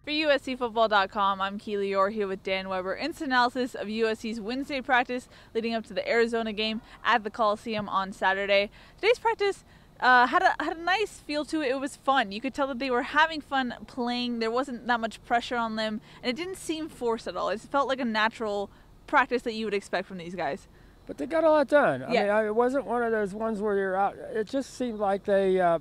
For USCFootball.com, I'm Keely Eure here with Dan Weber. Instant analysis of USC's Wednesday practice leading up to the Arizona game at the Coliseum on Saturday. Today's practice had a nice feel to it. It was fun. You could tell that they were having fun playing. There wasn't that much pressure on them, and it didn't seem forced at all. It felt like a natural practice that you would expect from these guys. But they got a lot done. Yeah. I mean, it wasn't one of those ones where you're out. It just seemed like they're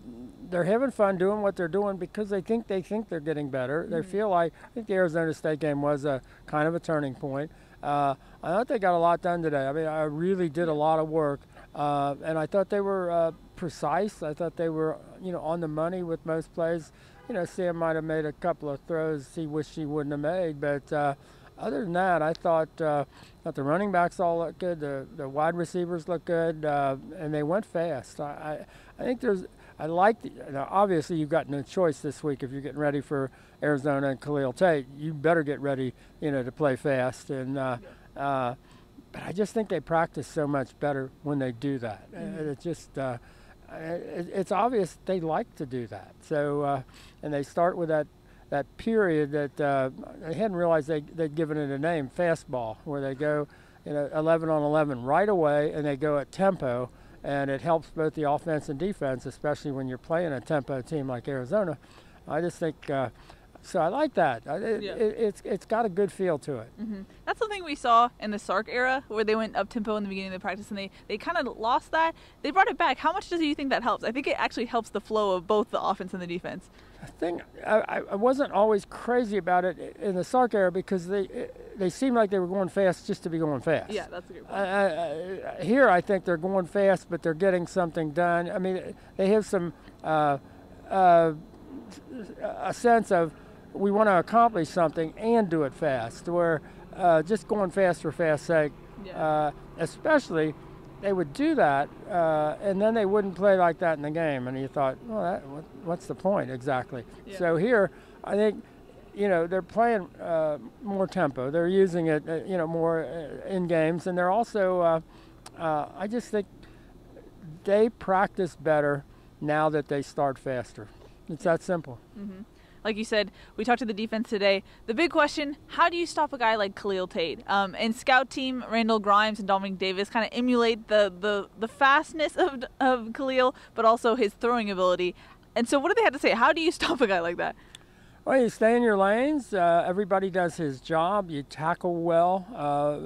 having fun doing what they're doing because they think they're getting better. They feel like, I think the Arizona State game was a kind of a turning point. I thought they got a lot done today. I mean, I really did a lot of work, and I thought they were precise. I thought they were, on the money with most plays. Sam might have made a couple of throws he wished he wouldn't have made, but other than that, I thought the running backs all looked good, the wide receivers looked good, and they went fast. I think obviously you've got no choice this week if you're getting ready for Arizona and Khalil Tate. You better get ready, to play fast. And but I just think they practice so much better when they do that. It's just it's obvious they like to do that. So and they start with that period that I hadn't realized they'd given it a name, fastball, where they go 11 on 11 right away, and they go at tempo, and it helps both the offense and defense, especially when you're playing a tempo team like Arizona. I just think, so I like that. It's got a good feel to it. That's something we saw in the Sark era where they went up tempo in the beginning of the practice, and they kind of lost that. They brought it back. How much do you think that helps? I think it actually helps the flow of both the offense and the defense. I wasn't always crazy about it in the Sark era because they seemed like they were going fast just to be going fast. Yeah, that's a good point. Here I think they're going fast, but they're getting something done. I mean, they have some a sense of we want to accomplish something and do it fast, where just going fast for fast's sake, especially they would do that, and then they wouldn't play like that in the game. And you thought, well, what's the point exactly? Yeah. So here, I think, they're playing more tempo. They're using it, more in games, and they're also, I just think they practice better now that they start faster. It's that simple. Like you said, we talked to the defense today. The big question, how do you stop a guy like Khalil Tate? And scout team, Randall Grimes and Dominic Davis kind of emulate the fastness of Khalil, but also his throwing ability. And so what do they have to say? How do you stop a guy like that? Well, you stay in your lanes. Everybody does his job. You tackle well.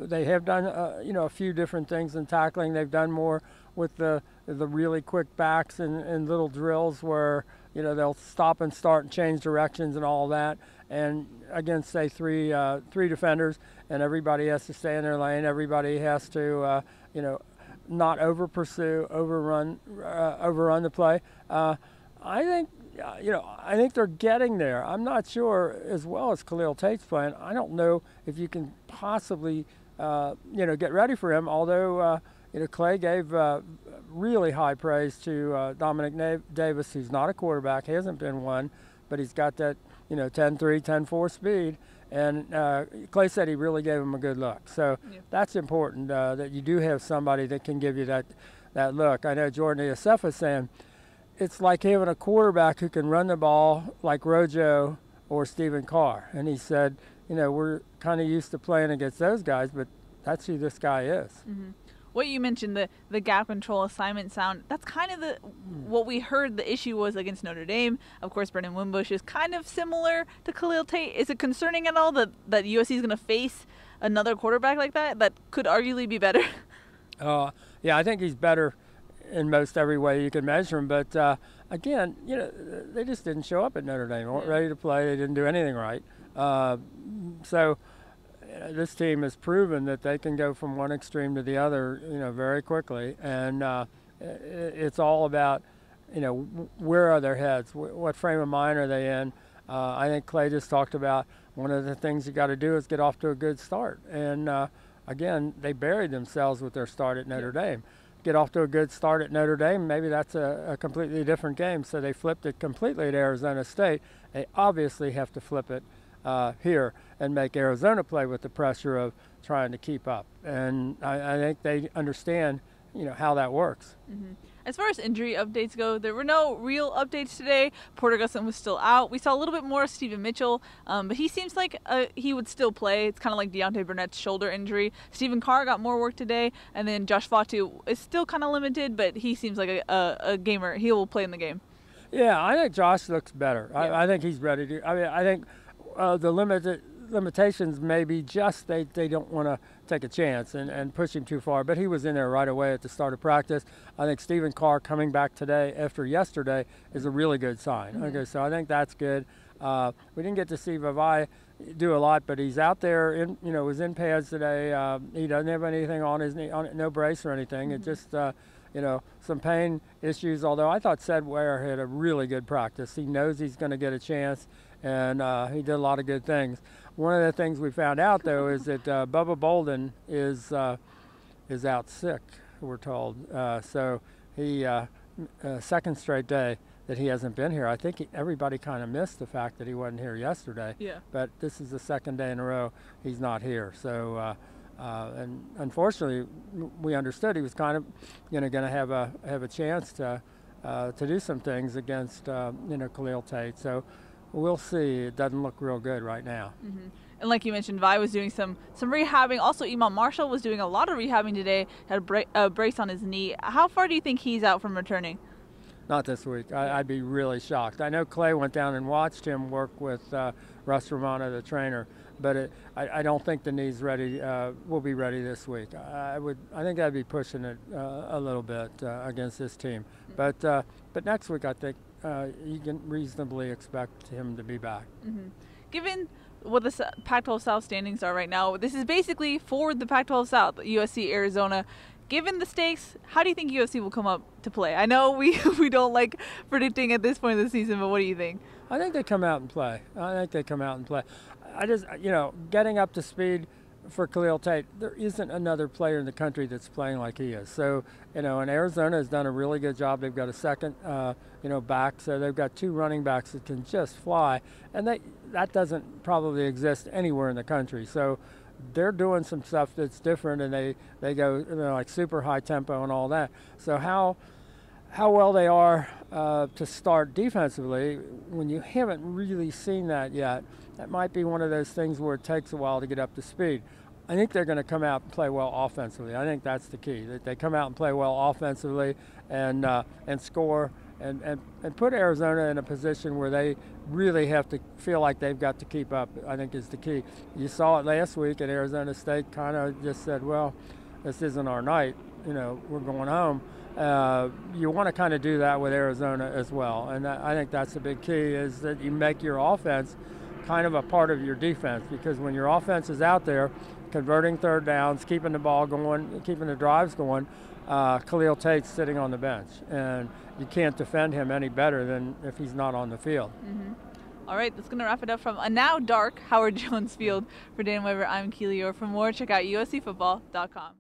They have done, a few different things in tackling. They've done more with the really quick backs and little drills where, they'll stop and start and change directions and all that. And against, say, three defenders, and everybody has to stay in their lane. Everybody has to, not over-pursue, overrun the play. I think they're getting there. I'm not sure as well as Khalil Tate's playing. I don't know if you can possibly, get ready for him, although, Clay gave really high praise to Dominic Davis, who's not a quarterback, hasn't been one, but he's got that, 10-3, 10-4 speed. And Clay said he really gave him a good look. So that's important, that you do have somebody that can give you that look. I know Jordan Iosefa's saying it's like having a quarterback who can run the ball like Rojo or Stephen Carr. And he said, we're kind of used to playing against those guys, but that's who this guy is. What you mentioned, the gap control assignment sound, that's kind of what we heard the issue was against Notre Dame. Of course, Brendan Wimbush is kind of similar to Khalil Tate. Is it concerning at all that USC is going to face another quarterback like that could arguably be better? Yeah, I think he's better in most every way you can measure him. But, again, they just didn't show up at Notre Dame. They weren't ready to play. They didn't do anything right. So this team has proven that they can go from one extreme to the other, very quickly. And it's all about, where are their heads? What frame of mind are they in? I think Clay just talked about one of the things you got to do is get off to a good start. And, again, they buried themselves with their start at Notre Dame. Get off to a good start at Notre Dame, maybe that's a completely different game. So they flipped it completely at Arizona State. They obviously have to flip it here and make Arizona play with the pressure of trying to keep up. And I think they understand, how that works. As far as injury updates go, there were no real updates today. Porter Gustin was still out. We saw a little bit more of Stephen Mitchell, but he seems like he would still play. It's kind of like Deontay Burnett's shoulder injury. Stephen Carr got more work today, and then Josh Fatu is still kind of limited, but he seems like a gamer. He will play in the game. Yeah, I think Josh looks better. Yeah. I think he's ready to. I think the limitations may be just they don't want to take a chance and push him too far. But he was in there right away at the start of practice. I think Stephen Carr coming back today after yesterday is a really good sign. Mm-hmm. Okay, so I think that's good. We didn't get to see Vavai do a lot, but he's out there. Was in pads today. He doesn't have anything on his knee, no brace or anything. Mm-hmm. It just some pain issues, although I thought Ced Ware had a really good practice. He knows he's going to get a chance, and he did a lot of good things. One of the things we found out, though, is that Bubba Bolden is out sick, we're told. So he, second straight day that he hasn't been here. I think everybody kind of missed the fact that he wasn't here yesterday. Yeah. But this is the second day in a row he's not here. So. And unfortunately, we understood he was kind of, going to have a chance to do some things against, Khalil Tate. So we'll see. It doesn't look real good right now. Mm-hmm. And like you mentioned, Vi was doing some rehabbing. Also, Imam Marshall was doing a lot of rehabbing today. Had a brace on his knee. How far do you think he's out from returning? Not this week. I'd be really shocked. I know Clay went down and watched him work with Russ Romano, the trainer, but I don't think the knee's ready. Will be ready this week. I think I'd be pushing it a little bit against this team. But next week, I think you can reasonably expect him to be back. Mm-hmm. Given what the Pac-12 South standings are right now, this is basically for the Pac-12 South, USC, Arizona. Given the stakes, how do you think USC will come up to play? I know we don't like predicting at this point of the season, but what do you think? I think they come out and play. I just, getting up to speed for Khalil Tate, there isn't another player in the country that's playing like he is. So, and Arizona has done a really good job. They've got a second, back. So they've got two running backs that can just fly. And that doesn't probably exist anywhere in the country. So they're doing some stuff that's different, and they go like super high tempo and all that. So how well they are to start defensively, when you haven't really seen that yet, that might be one of those things where it takes a while to get up to speed. I think they're going to come out and play well offensively. I think that's the key. That they come out and play well offensively and score and put Arizona in a position where they really have to feel like they've got to keep up, I think is the key. You saw it last week, and Arizona State kind of just said, well, this isn't our night. We're going home. You want to kind of do that with Arizona as well. And I think that's the big key, is that you make your offense kind of a part of your defense, because when your offense is out there converting third downs, keeping the ball going, keeping the drives going, Khalil Tate's sitting on the bench, and you can't defend him any better than if he's not on the field. Mm-hmm. All right, that's going to wrap it up from a now dark Howard Jones Field. For Dan Weber, I'm Keely Eure. For more, check out uscfootball.com.